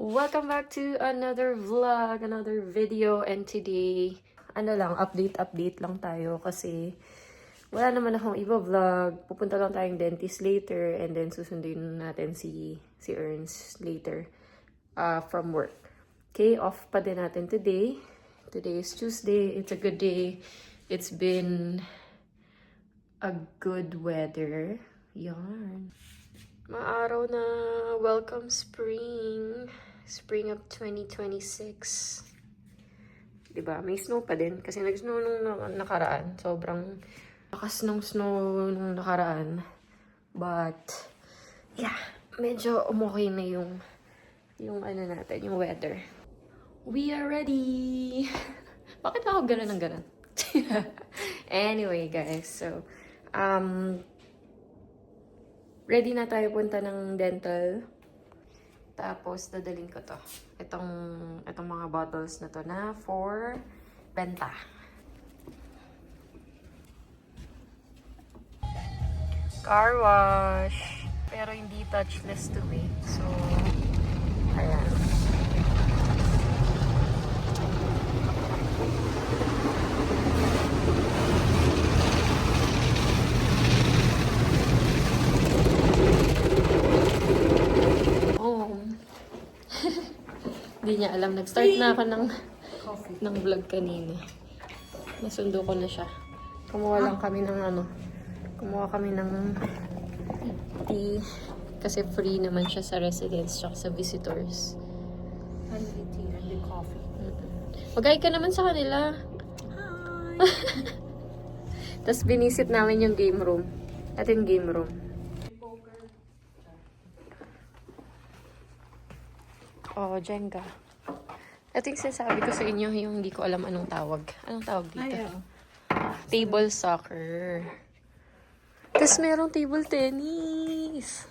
Welcome back to another vlog, another video, and today, update lang tayo kasi wala naman akong iba vlog. Pupunta lang tayong dentist later and then susundin natin si Ernst later from work. Okay, off pa din natin today. Today is Tuesday. It's a good day. It's been a good weather. Yarn. Maaraw na. Welcome spring. Spring of 2026. Diba? May snow pa din. Kasi nag-snow nung nakaraan. Sobrang lakas ng snow nung nakaraan. But, yeah. Medyo umokay na yung natin, yung weather. We are ready! Bakit ako ganun ng ganun? Anyway, guys. So, ready na tayo punta ng dental. Tapos, dadalhin ko to. Itong mga bottles na to na for benta. Car wash. Pero hindi touchless to eh. So, ayan. Hindi niya alam. Nag-start na ako ng vlog kanina. Nasundo ko na siya. Kumuha kami ng tea. Kasi free naman siya sa residents tsaka sa visitors. Honey tea and the coffee. Mag-hi ka naman sa kanila. Hi! Tapos binisit namin yung game room. At yung game room. Oh, Jenga. Ito yung sinasabi ko sa inyo, yung hindi ko alam anong tawag. Anong tawag dito? Table soccer. Tapos merong table tennis.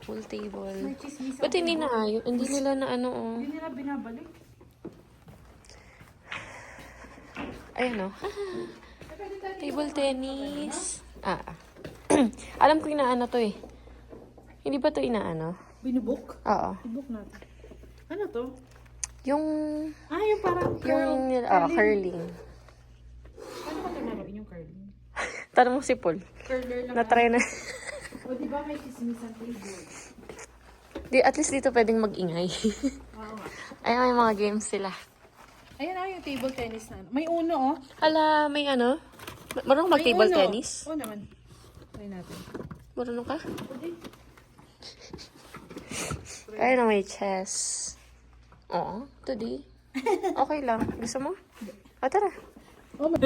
Pool table. Ba't hindi na ayun? Hindi nila na ano, Hindi nila binabalik. Ayan o. Table tennis. Alam ko inaano to eh. Hindi ba to inaano? Binubok? Oo. Binubok natin. Ano to? Yung parang curling. Curling. Paano ba ito naroon yung curling? Tanong mo si Paul. Curler lang. Na-try na. O diba may kismisan table? At least dito pwedeng mag-ingay. Oo nga. Ayan, may mga games sila. Ayan yung table tennis na. May uno Hala, may ano? Marunong mag-table tennis? Oo naman. Try natin. Marunong ka? Pwede. Kaya na may chess. Oo, today. Okay lang. Gusto mo? Tara. Diba?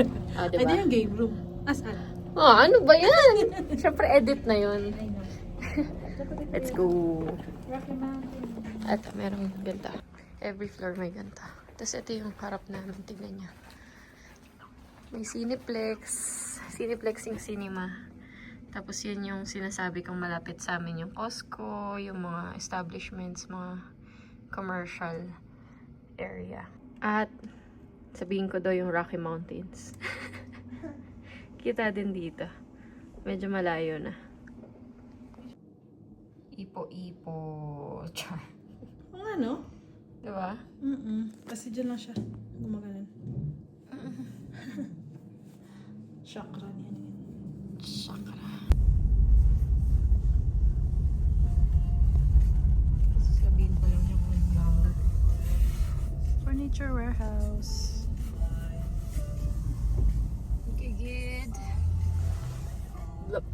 Diba? yung game room. Asan? Ano ba yan? Siyempre, edit na yun. I know. Let's go. Rocky Mountain. Eto, merong ganda. Every floor may ganda. Tapos ito yung harap namin. Tignan niya. May Cineplex. Cineplexing cinema. Tapos yun yung sinasabi kong malapit sa amin. Yung Costco, yung mga establishments, mga commercial area. At sabihin ko daw yung Rocky Mountains. Kita din dito. Medyo malayo na. Ipo-ipo. Char. Ano? Diba? Kasi dyan lang siya. Gumagalan. Chakra niya. Chakra. Sabihin ko lang yung number. Furniture warehouse. Okay, good. Look.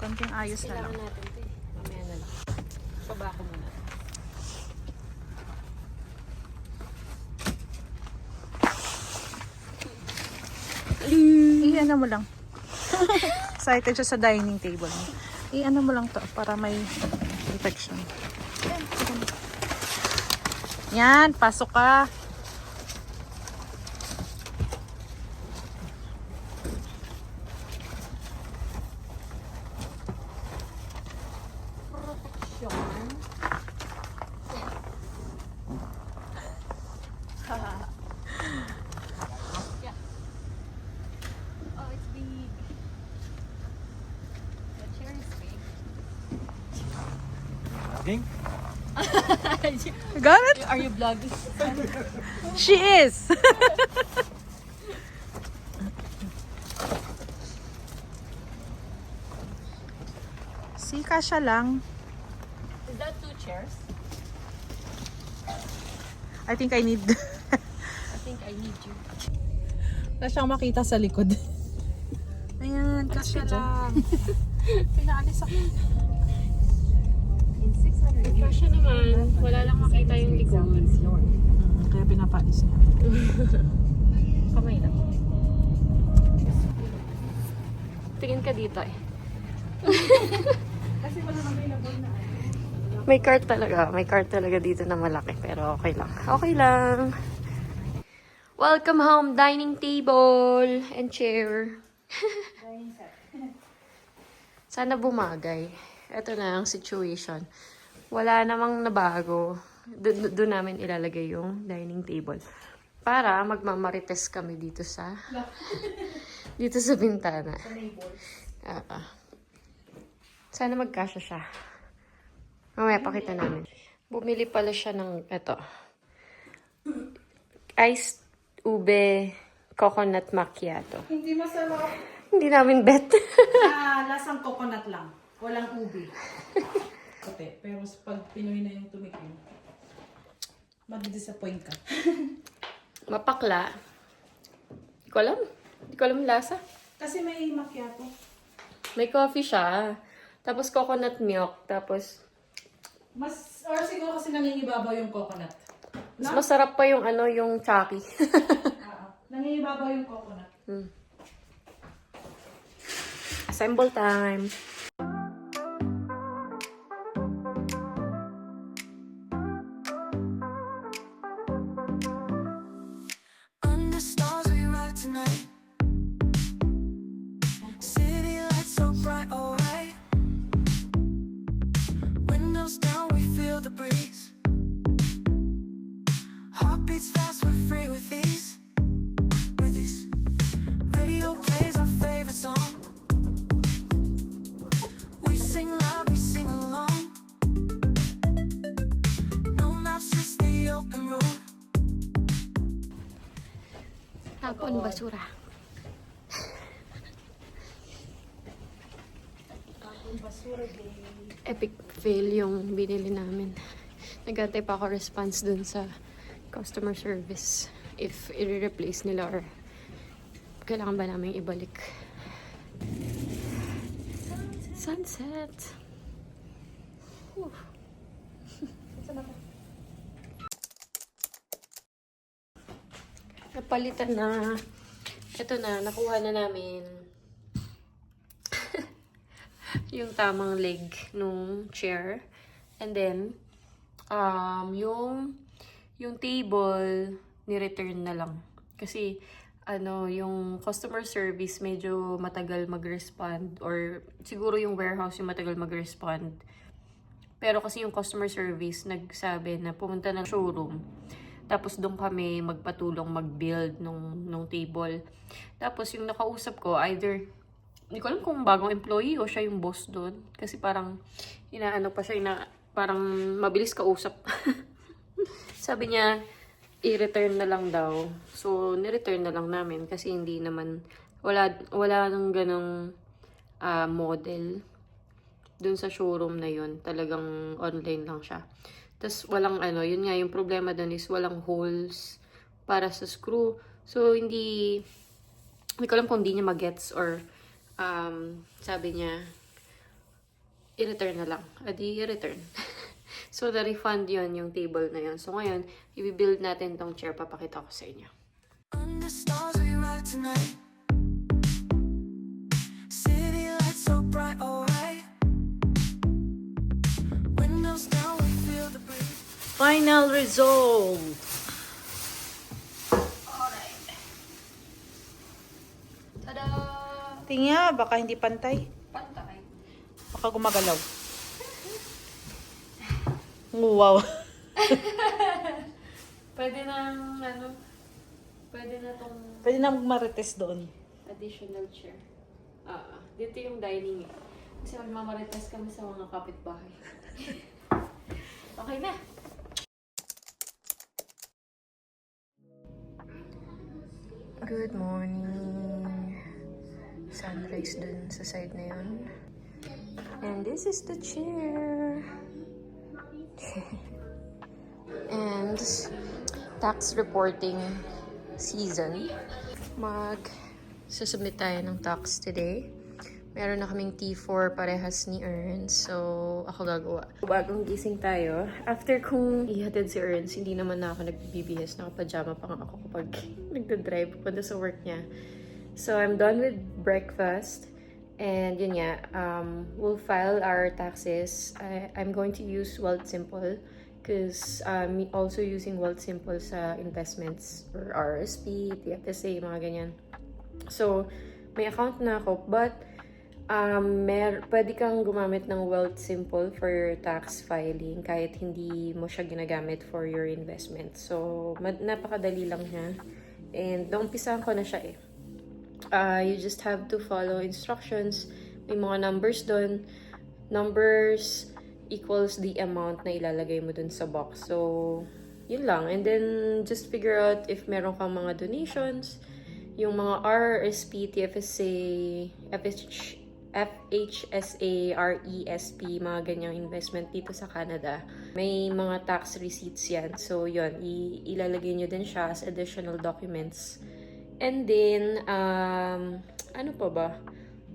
Konting ayos na lang. Kailangan natin ito eh. Mamaya na lang. Baba ko muna. Iyan mo lang. Excited siya sa dining table. I-ano mo lang to para may protection. Yan, pasok ka. Oh, it's big. The chair is big. Vlogging? Got it? Are you vlogging? She is. See, kasha lang. Is that 2 chairs? I think I need... I think I need you. Wala siyang makita sa likod. Ayan, kasha lang. Pinaalis ako. In 600 Kasha naman. Wala lang makita yung likod. Kaya pinapaalis niya. Kamay lang. Tingin ka dito eh. Kasi wala nang available na. May cart talaga. May cart talaga dito na malaki. Pero okay lang. Okay lang. Welcome home dining table and chair. Sana bumagay. Ito na ang situation. Wala namang nabago. Doon namin ilalagay yung dining table. Para magmamarites kami dito sa bintana. Sa neighbors. Sana magkasya siya. Mamaya pakita namin. Bumili pala siya ng ito. Iced ube coconut macchiato. Hindi masarap. Hindi namin bet. Lasang coconut lang. Walang ubi. Kote. Pero pag Pinoy na yung tumikim, mag-disappoint ka. Mapakla. Hindi ko alam. Hindi ko alam lasa. Kasi may macchiato. May coffee siya. Tapos coconut milk. Tapos Or siguro kasi nangingibabaw yung coconut. mas masarap pa yung yung Chucky. Nangingibabaw yung coconut. Assemble time. Under stars we ride tonight. City lights so bright, alright. Windows down, we feel the breeze. Heartbeats fast, we're free with ease. With ease. Radio plays our favorite song. We sing loud, we sing along. No maps, just the open road. Tapon basura. Epic fail yung binili namin. Nagantay pa ako response dun sa customer service. If i-replace nila or kailangan ba namin ibalik. Sunset. Whew. Napalitan na. Ito na, nakuha na namin yung tamang leg nung chair. And then, yung table, ni-return na lang. Kasi, yung customer service medyo matagal mag-respond or siguro yung warehouse yung matagal mag-respond. Pero kasi yung customer service nagsabi na pumunta ng showroom. Tapos doon kami magpatulong mag-build nung table. Tapos yung nakausap ko, either, hindi ko alam kung bagong employee o siya yung boss doon. Kasi parang, inaano pa siya, parang mabilis kausap. Sabi niya, i-return na lang daw. So, ni-return na lang namin kasi hindi naman, wala nang ganong model doon sa showroom na yun. Talagang online lang siya. Tapos walang yun nga, yung problema doon is walang holes para sa screw. So, hindi ko alam kung hindi niya magets or sabi niya, i-return na lang. Adi, i-return. So, na-refund yun, yung table na yun. So, ngayon, i-build natin tong chair. Papakita ko sa inyo. Under stars we ride tonight. City lights so bright, alright. Final result. Tada! Tingnan, baka hindi pantay. Pantay. Baka gumagalaw. Wow. Pwede na, pwede na tong Pwede na magmarites doon. additional chair. Dito yung dining eh. Kasi magmamarites kami sa mga kapitbahay. Okay na. Good morning. Sunrise dun sa side na yun. And this is the chair. And tax reporting season. Susubmit tayo ng tax today. Meron na kaming T4 parehas ni Ernst. So, ako gagawa. Bagong gising tayo. After kong ihatid si Ernst, hindi naman na ako nagbibihis. Nakapajama pa nga ako kapag nagdadrive punta sa work niya. So, I'm done with breakfast. And yun nga, we'll file our taxes. I'm going to use Wealthsimple because I'm also using Wealthsimple sa investments or RSP, TFSA, mga ganyan. So, may account na ako, but pwede kang gumamit ng Wealthsimple for your tax filing kahit hindi mo siya ginagamit for your investment. So, napakadali lang niya. And naumpisahan ko na siya eh. You just have to follow instructions. May mga numbers doon. Numbers equals the amount na ilalagay mo dun sa box. So, yun lang. And then, just figure out if meron kang mga donations. Yung mga RRSP, TFSA, FHSA, RESP, mga ganyang investment dito sa Canada. May mga tax receipts yan. So, yun. Ilalagay nyo din siya as additional documents. And then, ano pa ba?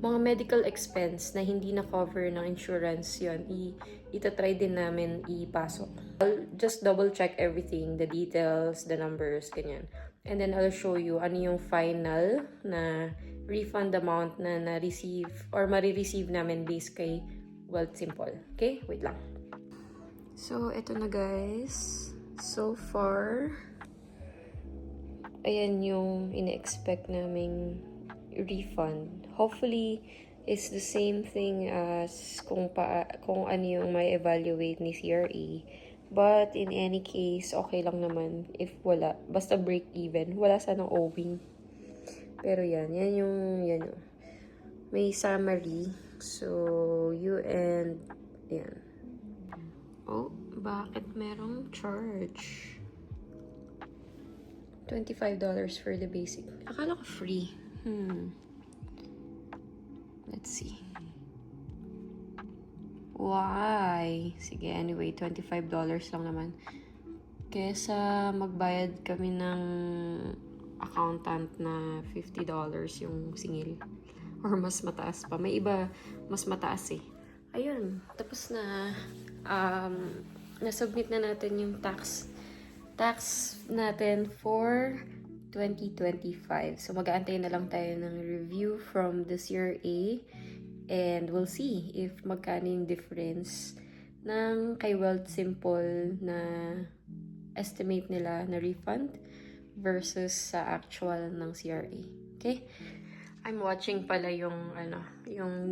Mga medical expense na hindi na-cover ng insurance, yun. Itatry din namin ipasok. I'll just double check everything, the details, the numbers, ganyan. And then I'll show you ano yung final na refund amount na na-receive or marireceive namin based kay Wealthsimple. Okay? Wait lang. So, eto na guys. So far, ayan yung ine-expect naming refund. Hopefully, it's the same thing as kung ano yung may evaluate ni CRA. But in any case, okay lang naman if wala. Basta break even. Wala sanang owing. Pero yan yung may summary. So, yan. Oh, bakit merong charge? $25 for the basic. Akala ko free. Let's see. Why? Sige, anyway, $25 lang naman. Kesa magbayad kami ng accountant na $50 yung singil. Or mas mataas pa. May iba, mas mataas eh. Ayun, tapos na. Nasubmit na natin yung tax natin for 2025. So, mag-aantay na lang tayo ng review from the CRA and we'll see if magkano yung difference ng kay Wealthsimple na estimate nila na refund versus sa actual ng CRA. Okay? I'm watching pala yung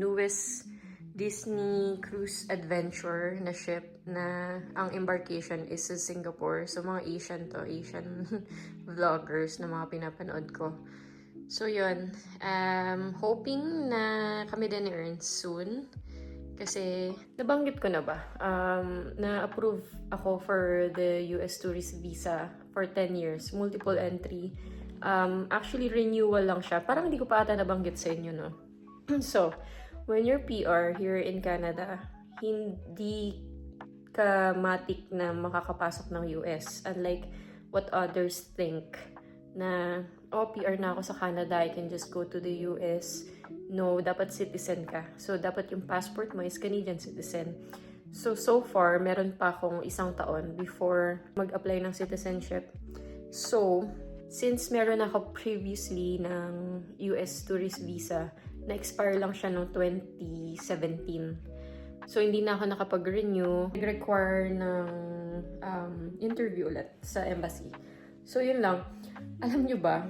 newest Disney Cruise Adventure na ship na ang embarkation is sa Singapore. So, mga Asian vloggers na mga pinapanood ko. So, yun. Hoping na kami din ni-earn soon. Kasi, nabanggit ko na ba? Na-approve ako for the US Tourist Visa for 10 years. Multiple entry. Actually, renewal lang siya. Parang hindi ko pa ata nabanggit sa inyo, no? So, when you're PR here in Canada, hindi ka matik na makakapasok ng US. Unlike what others think na, PR na ako sa Canada, I can just go to the US. No, dapat citizen ka. So, dapat yung passport mo is Canadian citizen. So far, meron pa akong 1 taon before mag-apply ng citizenship. So, since meron ako previously ng US tourist visa, na-expire lang siya noong 2017. So, hindi na ako nakapag-renew. Nag-require ng interview ulit sa embassy. So, yun lang. Alam nyo ba,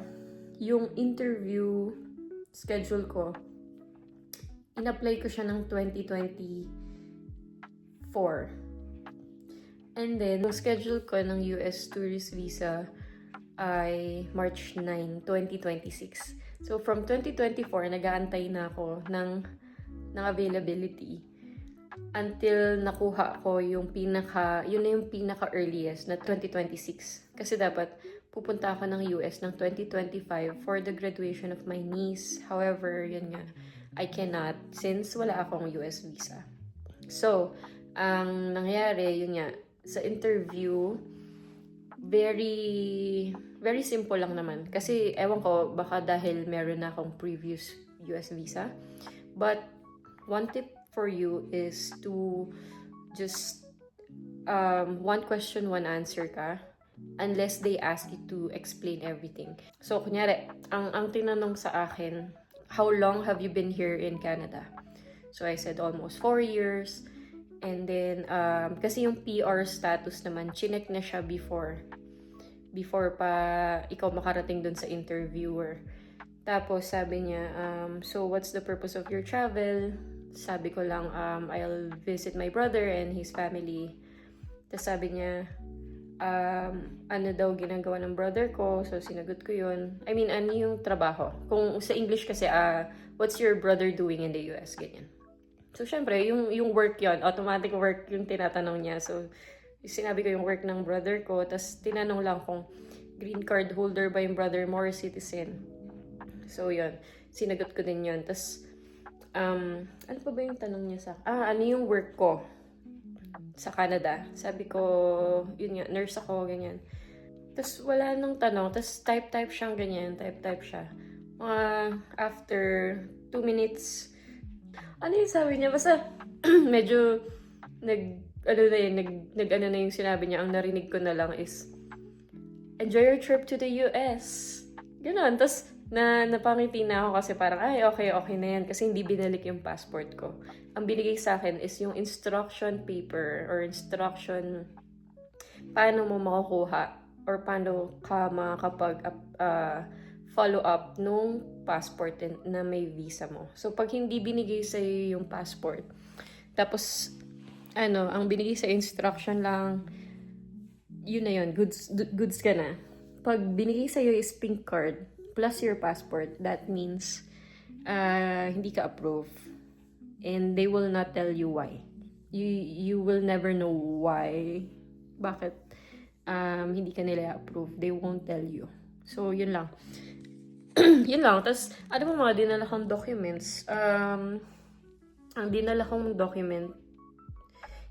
yung interview schedule ko, in-apply ko siya ng 2024. And then, yung schedule ko ng US tourist visa ay March 9, 2026. So, from 2024, nag-aantay na ako ng availability until nakuha ko yung yun na yung pinaka-earliest na 2026. Kasi dapat pupunta ako ng US ng 2025 for the graduation of my niece. However, yun nga, I cannot since wala akong US visa. So, ang nangyari, yun nga, sa interview, very simple lang naman. Kasi, ewan ko, baka dahil meron na akong previous US visa. But, one tip for you is to just, one question, one answer ka. Unless they ask you to explain everything. So, kunyari, ang tinanong sa akin, how long have you been here in Canada? So, I said almost 4 years. And then, kasi yung PR status naman, chinek na siya before pa ikaw makarating dun sa interviewer. Tapos, sabi niya, so what's the purpose of your travel? Sabi ko lang, I'll visit my brother and his family. Tapos sabi niya, ano daw ginagawa ng brother ko? So, sinagot ko yun. I mean, ano yung trabaho? Kung sa English kasi, what's your brother doing in the US? Ganyan. So, syempre, yung work yon, automatic work yung tinatanong niya. So, sinabi ko yung work ng brother ko, tapos tinanong lang kung green card holder ba yung brother mo or citizen. So, yun. Sinagot ko din yun. Tapos, ano pa ba yung tanong niya sa... ano yung work ko sa Canada? Sabi ko, yun nga, nurse ako, ganyan. Tapos, wala nang tanong. Tapos, type siyang ganyan. Type siya. After 2 minutes, ano yung sabi niya? Basta, medyo, ano na yung sinabi niya. Ang narinig ko na lang is, enjoy your trip to the US. Ganon. Tapos, napangiti na ako kasi parang, ay, okay na yan. Kasi hindi binalik yung passport ko. Ang binigay sa akin is yung instruction paper or instruction paano mo makukuha or paano ka makakapag follow up nung passport na may visa mo. So, pag hindi binigay sa'yo yung passport, tapos, ang binigay sa instruction lang, yun na yun, goods ka na. Pag binigay sa'yo is pink card, plus your passport, that means, hindi ka approve. And they will not tell you why. You will never know why. Bakit hindi ka nila approve. They won't tell you. So, yun lang. Yun lang. Tapos, ano mo mga dinala kong documents? Ang dinala kong document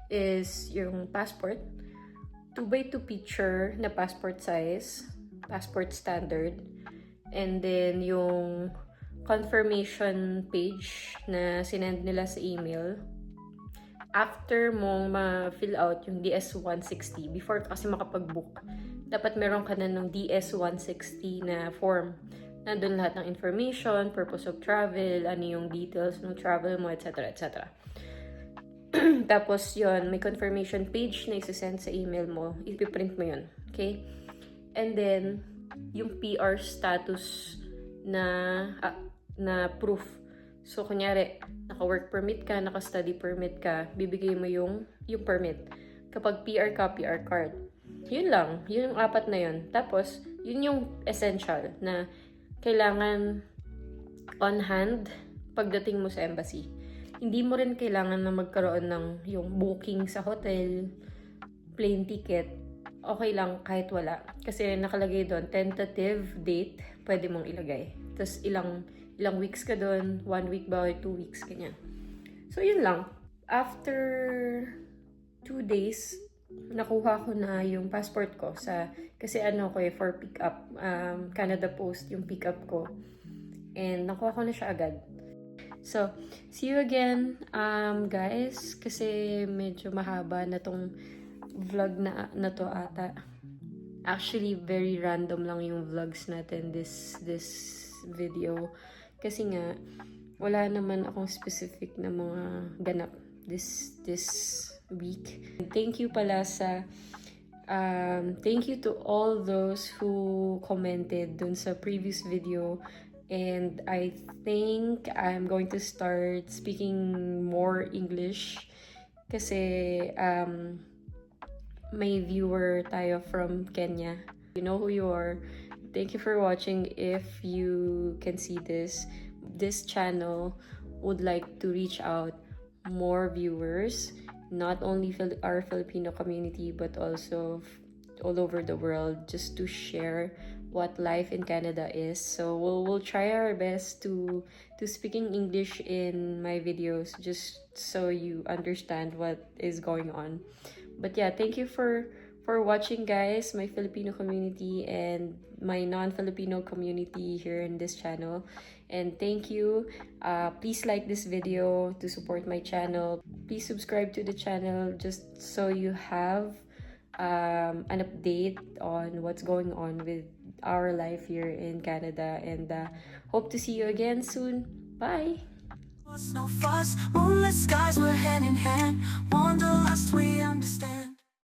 is yung passport. 2x2 picture na passport size. Passport standard. And then, yung confirmation page na sinend nila sa email. After mong ma-fill out yung DS-160, before kasi makapag-book, dapat meron ka na ng DS-160 na form. Nandun lahat ng information, purpose of travel, ano yung details ng travel mo, etc. etc. Tapos yon, may confirmation page na isasend sa email mo. Ipiprint mo yun. Okay? And then, yung PR status na proof. So, kunyari, naka-work permit ka, naka-study permit ka, bibigay mo yung permit. Kapag PR ka, PR card. Yun lang. Yun yung 4 na yun. Tapos, yun yung essential na kailangan on hand pagdating mo sa embassy. Hindi mo rin kailangan na magkaroon ng yung booking sa hotel, plane ticket. Okay lang kahit wala. Kasi nakalagay doon, tentative date, pwede mong ilagay. Tapos ilang weeks ka doon, 1 week ba, 2 weeks, ganyan. So, yun lang. After 2 days, nakuha ko na yung passport ko kasi for pick up, Canada Post yung pick up ko. And nakuha ko na siya agad. So, see you again, guys. Kasi medyo mahaba na tong vlog na to ata. Actually, very random lang yung vlogs natin this video. Kasi nga, wala naman akong specific na mga ganap this week. Thank you pala sa Thank you to all those who commented dun sa previous video. And I think I'm going to start speaking more English kasi may viewer tayo from Kenya. You know who you are. Thank you for watching. If you can see this channel would like to reach out more viewers, not only our Filipino community but also all over the world, just to share what life in Canada is. So we'll try our best to speaking English in my videos, just so you understand what is going on. But yeah, thank you for watching, guys, my Filipino community and my non-Filipino community here in this channel. And thank you. Please like this video to support my channel. Please subscribe to the channel just so you have an update on what's going on with our life here in Canada. And hope to see you again soon. Bye! No fuss, moonlit skies, we're hand in hand. Wanderlust, we understand.